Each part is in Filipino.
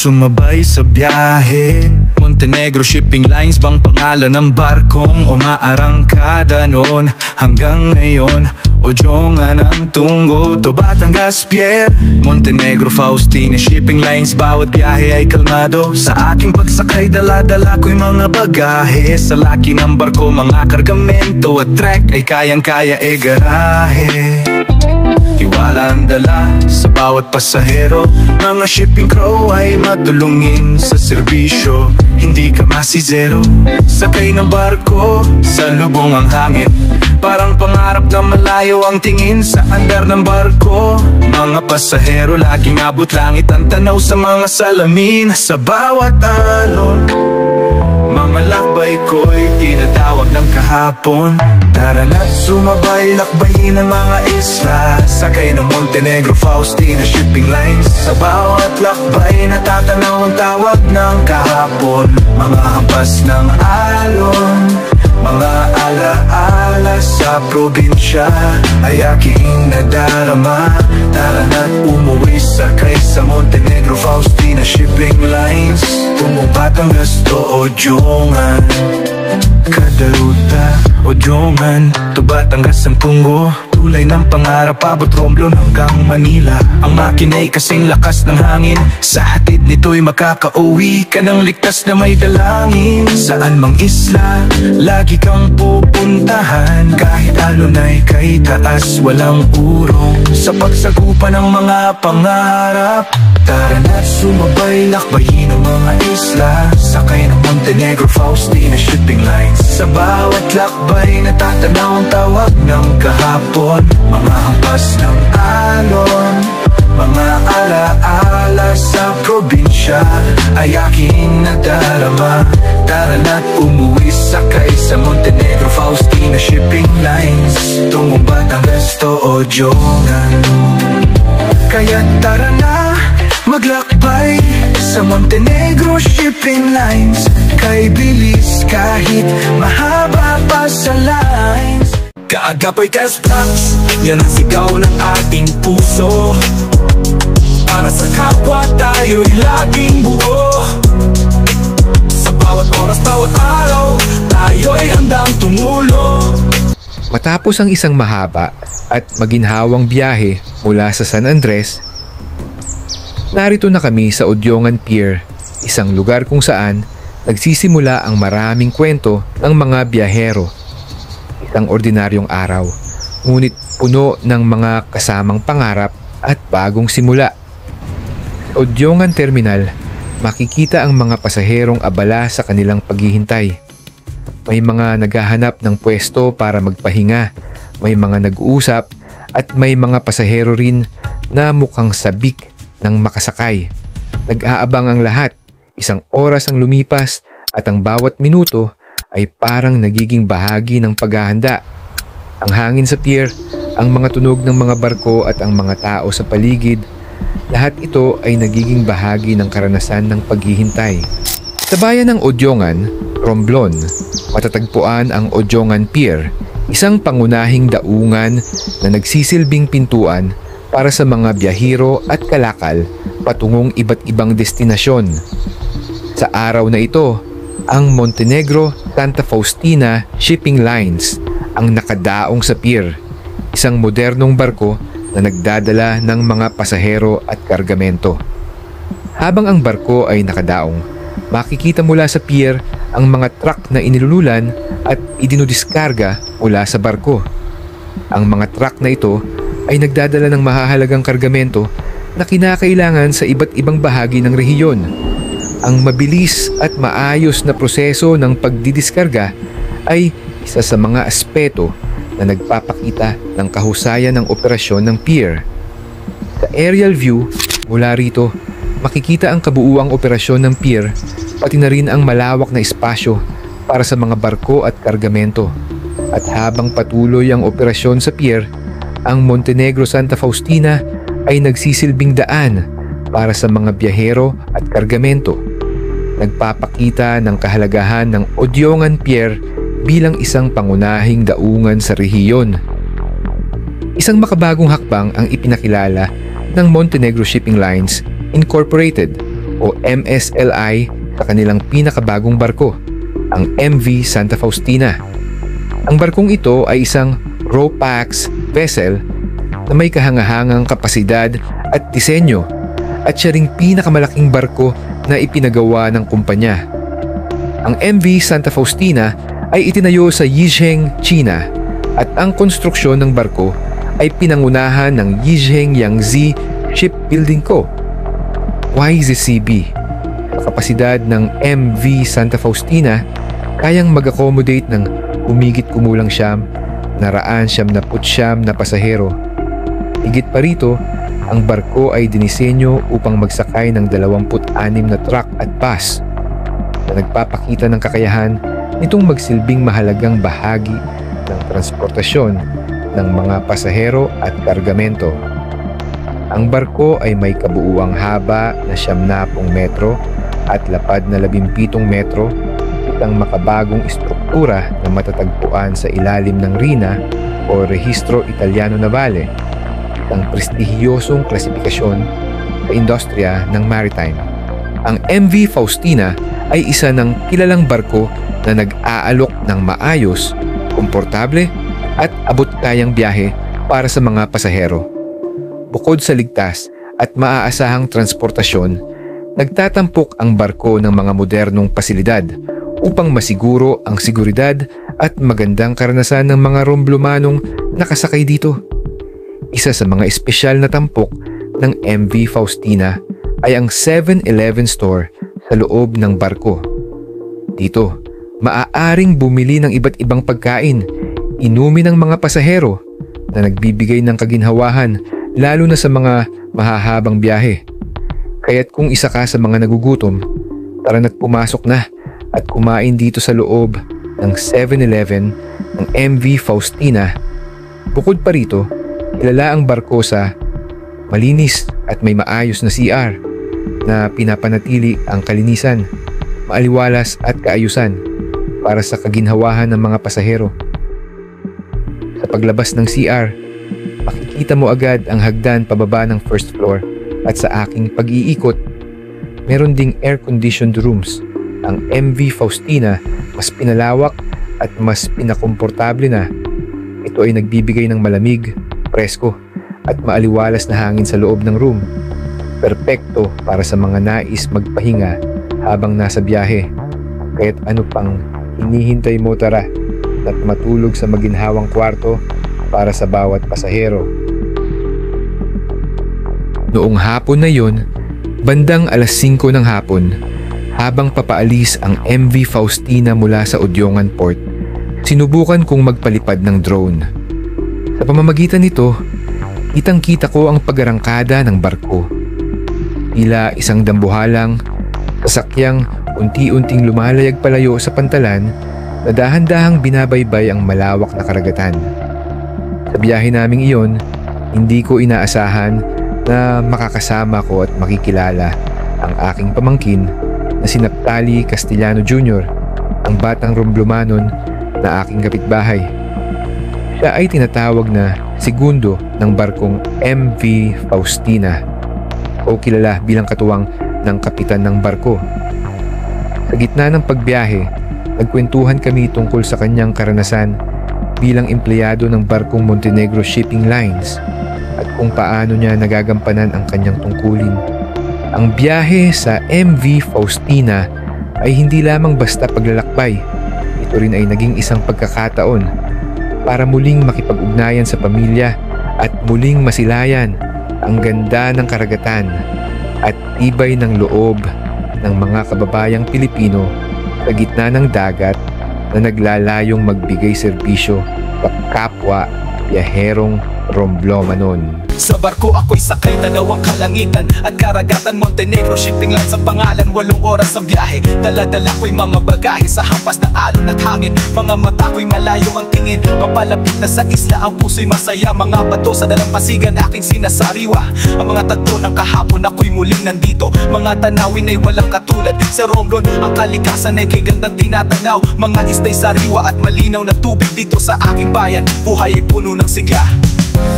sumabay sa biyahe. Montenegro Shipping Lines bang pangalan ng barkong umaarangkada noon hanggang ngayon? Odyongan ang Tungo to Batangas Pier, Montenegro Faustina Shipping Lines. Bawat biyahe ay kalmado. Sa aking pagsakay dala-dala ko'y mga bagahe. Sa laki ng barko mga kargamento at trek ay kayang-kaya garahe. Tiwala ang dala sa bawat pasahero. Mga shipping crew ay matulungin sa serbisyo. Hindi ka masizero. Sakay ng barko sa lubong ang hangin. Parang pangarap na malayo ang tingin sa andar ng barko. Mga pasahero laging abot langit ang tanaw sa mga salamin. Sa bawat alon, mga lakbay ko'y tinatawag ng kahapon. Tara na't sumabay, lakbayin ang mga isla. Sakay ng Montenegro Faustina Shipping Lines. Sa bawat lakbay natatanaw ang tawag ng kahapon. Mga hampas ng alon, mga alaala sa probinsya ay aking nadarama. Tara na't umuwi, sakay sa Montenegro Faustina Shipping Lines. Batangas to Odyongan, Kadaluta, Odyongan to Batangas ang Tungo. Tulay ng pangarap, abot Romblon hanggang Manila. Ang makina'y kasing lakas ng hangin. Sa hatid nito'y makakauwi ka ng ligtas na may dalangin. Saan mang isla, lagi kang pupuntahan. Kahit alon ay kay taas, walang urong sa pagsagupa ng mga pangarap. Tara na't sumabay, lakbayin ang mga isla. Sakay ng Montenegro Faustina Shipping Lines. Sa bawat lakbay natatanaw ang tawag ng kahapon. Mga hampas ng alon, mga alaala sa probinsya ay aking nadarama. Tara na't umuwi, sakay sa Montenegro Faustina Shipping Lines. Tungong Batangas to Odyongan. Kaya tara na, maglakbay sa Montenegro Shipping Lines. Kay bilis kahit mahaba pa sa lines. Kaagapay test tracks, yan ang sigaw ng ating puso. Para sa kapwa tayo'y laging buo. Sa bawat oras, bawat araw, tayo'y handang tumulo. Matapos ang isang mahaba at maginhawang biyahe mula sa San Andres, narito na kami sa Odyongan Pier, isang lugar kung saan nagsisimula ang maraming kwento ng mga biyahero. Isang ordinaryong araw, ngunit puno ng mga kasamang pangarap at bagong simula. Sa Odyongan Terminal, makikita ang mga pasaherong abala sa kanilang paghihintay. May mga naghahanap ng pwesto para magpahinga, may mga nag-uusap at may mga pasahero rin na mukhang sabik ng makasakay. Nag-aabang ang lahat, isang oras ang lumipas at ang bawat minuto ay parang nagiging bahagi ng paghahanda. Ang hangin sa pier, ang mga tunog ng mga barko at ang mga tao sa paligid, lahat ito ay nagiging bahagi ng karanasan ng paghihintay. Sa bayan ng Odyongan, Romblon, matatagpuan ang Odyongan Pier, isang pangunahing daungan na nagsisilbing pintuan para sa mga biyahero at kalakal patungong iba't ibang destinasyon. Sa araw na ito, ang Montenegro Santa Faustina Shipping Lines ang nakadaong sa pier, isang modernong barko na nagdadala ng mga pasahero at kargamento. Habang ang barko ay nakadaong, makikita mula sa pier ang mga truck na inilululan at idinudiskarga mula sa barko. Ang mga truck na ito ay nagdadala ng mahahalagang kargamento na kinakailangan sa iba't ibang bahagi ng rehiyon. Ang mabilis at maayos na proseso ng pagdidiskarga ay isa sa mga aspeto na nagpapakita ng kahusayan ng operasyon ng pier. Sa aerial view, mula rito, makikita ang kabuuang operasyon ng pier, pati na rin ang malawak na espasyo para sa mga barko at kargamento. At habang patuloy ang operasyon sa pier, ang Montenegro Santa Faustina ay nagsisilbing daan para sa mga biyahero at kargamento. Nagpapakita ng kahalagahan ng Odyongan Pier bilang isang pangunahing daungan sa rehiyon. Isang makabagong hakbang ang ipinakilala ng Montenegro Shipping Lines Incorporated o MSLI sa kanilang pinakabagong barko, ang MV Santa Faustina. Ang barkong ito ay isang RoPax vessel na may kahangahangang kapasidad at disenyo at siya ring pinakamalaking barko na ipinagawa ng kumpanya. Ang MV Santa Faustina ay itinayo sa Yizheng, China at ang konstruksyon ng barko ay pinangunahan ng Yizheng Yangzi Shipbuilding Co. YZCB. Sa kapasidad ng MV Santa Faustina, kayang mag-accommodate ng humigit kumulang 979 na pasahero. Higit pa rito, ang barko ay dinisenyo upang magsakay ng 26 na truck at bus na nagpapakita ng kakayahan nitong magsilbing mahalagang bahagi ng transportasyon ng mga pasahero at kargamento. Ang barko ay may kabuuang haba na 70 metro at lapad na 17 metro, isang makabagong istruktura na matatagpuan sa ilalim ng Rina o Rehistro Italiano Navale, isang prestihiyosong klasifikasyon sa industriya ng maritime. Ang MV Faustina ay isa ng kilalang barko na nag-aalok ng maayos, komportable at abot-kayang biyahe para sa mga pasahero. Bukod sa ligtas at maaasahang transportasyon, nagtatampok ang barko ng mga modernong pasilidad upang masiguro ang seguridad at magandang karanasan ng mga Romblomanong nakasakay dito. Isa sa mga espesyal na tampok ng MV Faustina ay ang 7-Eleven store sa loob ng barko. Dito, maaaring bumili ng iba't ibang pagkain, inumin ng mga pasahero na nagbibigay ng kaginhawahan lalo na sa mga mahahabang biyahe. Kaya't kung isa ka sa mga nagugutom, tara na't pumasok na at kumain dito sa loob ng 7-Eleven ng MV Faustina. Bukod pa rito, kilala ang barko sa malinis at may maayos na CR na pinapanatili ang kalinisan, maaliwalas at kaayusan para sa kaginhawahan ng mga pasahero. Sa paglabas ng CR, makikita mo agad ang hagdan pababa ng first floor at sa aking pag-iikot, meron ding air-conditioned rooms. Ang MV Faustina mas pinalawak at mas pinakomportable na. Ito ay nagbibigay ng malamig, presko at maaliwalas na hangin sa loob ng room. Perpekto para sa mga nais magpahinga habang nasa biyahe. Kaya't ano pang hinihintay mo, tara at matulog sa maginhawang kwarto para sa bawat pasahero. Noong hapon na yon, bandang alas 5 ng hapon, habang papaalis ang MV Faustina mula sa Odyongan Port, sinubukan kong magpalipad ng drone. Sa pamamagitan nito, kitang-kita ko ang pagarangkada ng barko. Tila isang dambuhalang, sasakyang unti-unting lumalayag palayo sa pantalan na dahan-dahang binabaybay ang malawak na karagatan. Sa biyahe naming iyon, hindi ko inaasahan na makakasama ko at makikilala ang aking pamangkin na si Naptali Castellano Jr., ang batang Romblomanon na aking kapitbahay. Siya ay tinatawag na segundo ng barkong MV Faustina o kilala bilang katuwang ng kapitan ng barko. Sa gitna ng pagbiyahe, nagkwentuhan kami tungkol sa kanyang karanasan bilang empleyado ng barkong Montenegro Shipping Lines at kung paano niya nagagampanan ang kanyang tungkulin. Ang biyahe sa MV Faustina ay hindi lamang basta paglalakbay. Ito rin ay naging isang pagkakataon para muling makipag-ugnayan sa pamilya at muling masilayan ang ganda ng karagatan at tibay ng loob ng mga kababayang Pilipino sa gitna ng dagat na naglalayong magbigay serbisyo sa kapwa biyaherong Romblomanon. Sa barko ako'y sakay, dalawang kalangitan at karagatan, Montenegro shipping line sa pangalan, 8 oras sa biyahe. Dala-dala ko'y mga bagahe sa hampas na alon at hangin. Mga mata ko'y malayo ang tingin, mapalapit na sa isla ang puso'y masaya. Mga bato sa dalampasigan aking sinasariwa. Ang mga tagpo ng kahapon ako'y muling nandito. Mga tanawin ay walang katulad sa Romblon, ang kalikasan ay kay gandang tinatanaw. Mga istay sariwa at malinaw na tubig dito sa aking bayan. Buhay ay puno ng sigla.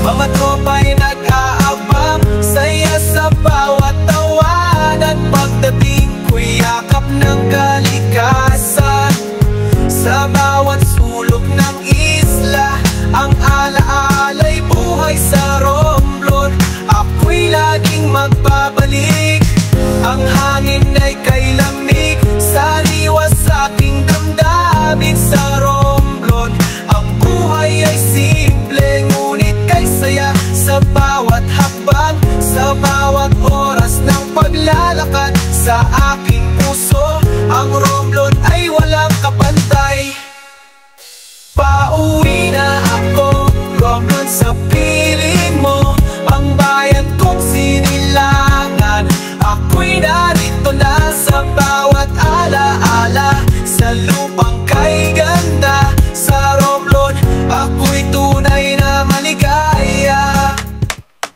Mga tropa'y nag-aabang, saya sa bawat tawanan. Pagdating ko'y yakap ng kalikasan. Sa bawat sulok ng isla, ang alaala'y buhay sa Romblon. Ako'y laging magbabalik, ang hangin ay kay lamig. Sariwa sa aking damdamin sa Romblon. Ang buhay ay simple, ngunit kay saya sa bawat hakbang. Sa bawat oras ng paglalakad sa aking puso, ang Romblon ay walang kapantay. Pauwi na ako, Romblon, sa piling mo. Ang bayan kong sinilangan, ako'y narito na sa bawat alaala. Sa lupang kay ganda sa Romblon, ako'y tunay na maligaya.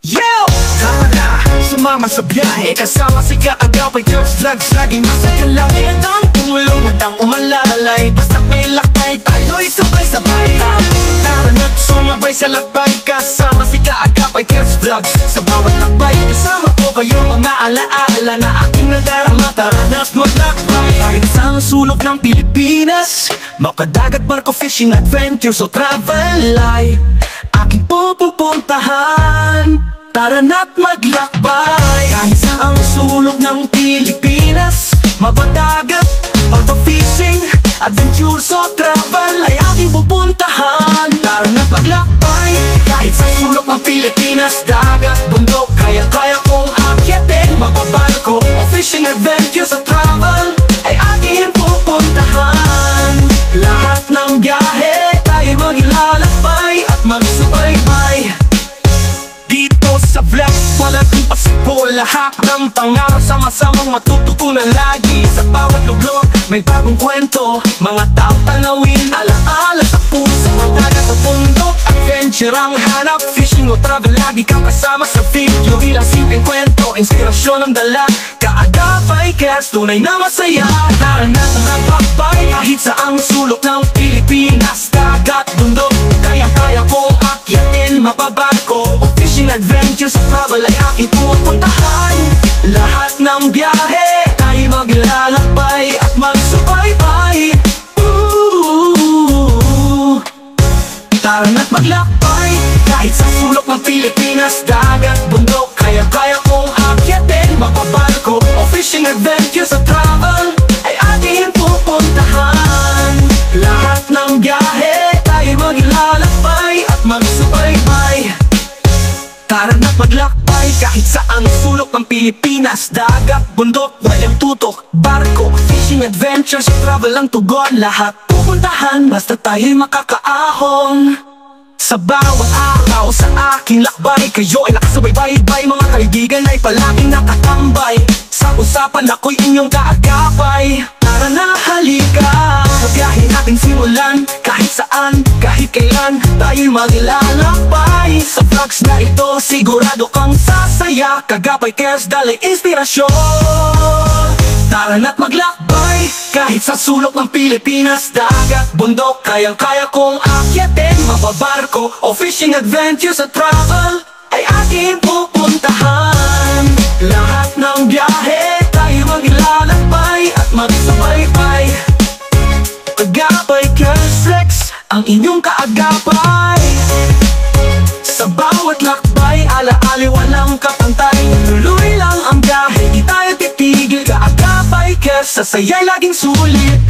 Yo! Tama na, sumama sa biyahe, kasama si Kaagapay Curse Vlogs. Laging masaya lang ang tumulong at ang umalalay. Basta may lakbay, tayo'y sabay-sabay. Tara na't sumabay sa lakbay, kasama si Kaagapay Curse Vlogs. Sa bawat lakbay, kasama ko kayo, mga alaala na aking nadarama. Tara na't maglakbay kahit sa sulok ng Pilipinas, makadagat, barko, fishing, adventures o travel ay aking pupuntahan. Tara na't maglakbay kahit sa ang sulok ng Pilipinas, mapadagat, auto-fishing, adventures o travel ay aking pupuntahan. Tara na't maglakbay kahit sa sulok ng Pilipinas, dagat, bundok, kaya-kaya kong akyatin, mapabarko o fishing, adventures o travel ay aking pupuntahan. Lahat ng biyahe tayo mag-ilalakbay at magsubaybay. Dito sa vlog, walang imposible. Lahat ng pangarap sama-samang matututunan lagi. Sa bawat luglog, may bagong kwento, mga tao, tanawin, alaala sa puso. Mga sa bundok, adventure ang hanap, fishing o travel, lagi kang kasama sa video. Ilang simpleng kwento, inspirasyon ang dala. Kaagapay Curse, tunay na masaya. Tara na't maglakbay kahit sa ang sulok ng Pilipinas, dagat, bundok, kaya-kaya kong akyatin, mapabarko o fishing, adventures at travel ay aking pupuntahan. Lahat ng biyahe tayo maglalakbay at magsubaybay. Tara na't maglakbay kahit sa sulok ng Pilipinas, dagat, bundok, kaya-kaya kong akyatin, mapabarko o fishing, adventures at travel ay ating pupuntahan. Lahat ng biyahe tayo maglalakbay at magsubaybay. Tara na't maglakbay kahit saan sulok ng Pilipinas, dagat, bundok, walang tutok, barko, fishing, adventures, travel ang tugon. Lahat pupuntahan basta tayo'y makakaahon. Sa bawat araw sa aking lakbay, kayo ay nakasubaybay-bay. Mga kaibigan ay palaging nakatambay. Sa usapan ako'y inyong kaagapay. Tara na, halika, biyahe natin simulan. Kahit saan, kahit kailan, tayo'y maglalakbay. Sa vlogs na ito, sigurado kang sasaya. Kaagapay Curse, dali inspirasyon. Tara na't maglakbay kahit sa sulok ng Pilipinas, dagat, bundok, kayang-kaya kong akyatin, mapabarko o fishing, adventures at travel ay aking pupuntahan. Lahat ng biyahe tayo maglalakbay at magsubaybay. Kaagapay Curse Vlogs, ang inyong kaagapay. Sa bawat lakbay, alaali walang kapantay. Tuloy lang ang biyahe, di tayo titigil. Kaagapay Curse, sa saya'y laging sulit.